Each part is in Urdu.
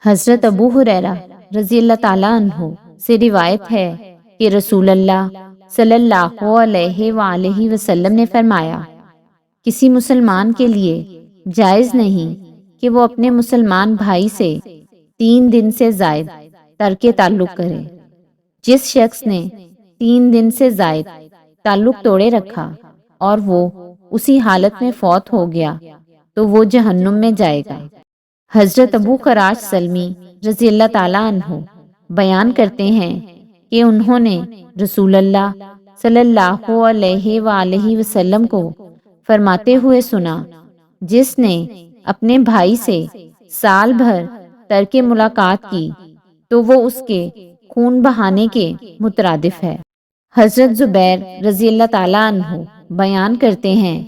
حضرت ابو ہریرہ رضی اللہ تعالیٰ عنہ سے روایت ہے کہ رسول اللہ صلی اللہ علیہ وآلہ وسلم نے فرمایا، کسی مسلمان کے لیے جائز نہیں کہ وہ اپنے مسلمان بھائی سے 3 دن سے زائد ترک تعلق کرے۔ جس شخص نے 3 دن سے زائد تعلق توڑے رکھا اور وہ اسی حالت میں فوت ہو گیا تو وہ جہنم میں جائے گا۔ حضرت ابو خراش سلمی رضی اللہ تعالیٰ عنہ بیان کرتے ہیں کہ انہوں نے رسول اللہ صلی اللہ علیہ وآلہ وسلم کو فرماتے ہوئے سنا، جس نے اپنے بھائی سے سال بھر ترک ملاقات کی تو وہ اس کے خون بہانے کے مترادف ہے۔ حضرت زبیر رضی اللہ تعالیٰ عنہ بیان کرتے ہیں،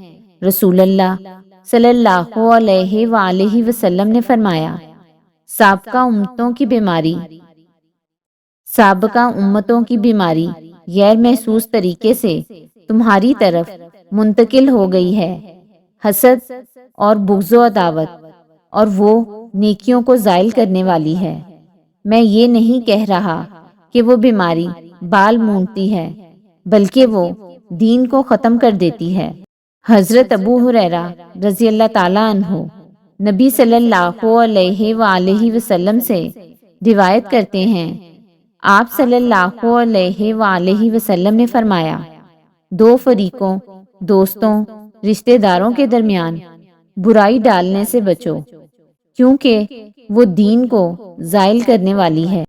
رسول اللہ صلی اللہ علیہ وآلہ وسلم نے فرمایا، سابقہ امتوں کی بیماری غیر محسوس طریقے سے تمہاری طرف منتقل ہو گئی ہے، حسد اور بغض و عداوت، اور وہ نیکیوں کو زائل کرنے والی ہے۔ میں یہ نہیں کہہ رہا کہ وہ بیماری بال مونڈتی ہے، بلکہ وہ دین کو ختم کر دیتی ہے۔ حضرت ابو ہریرہ رضی اللہ تعالیٰ عنہ نبی صلی اللہ علیہ وآلہ وسلم سے روایت کرتے ہیں، آپ صلی اللہ علیہ وآلہ وسلم نے فرمایا، 2 فریقوں، دوستوں، رشتہ داروں کے درمیان برائی ڈالنے سے بچو، کیونکہ وہ دین کو زائل کرنے والی ہے۔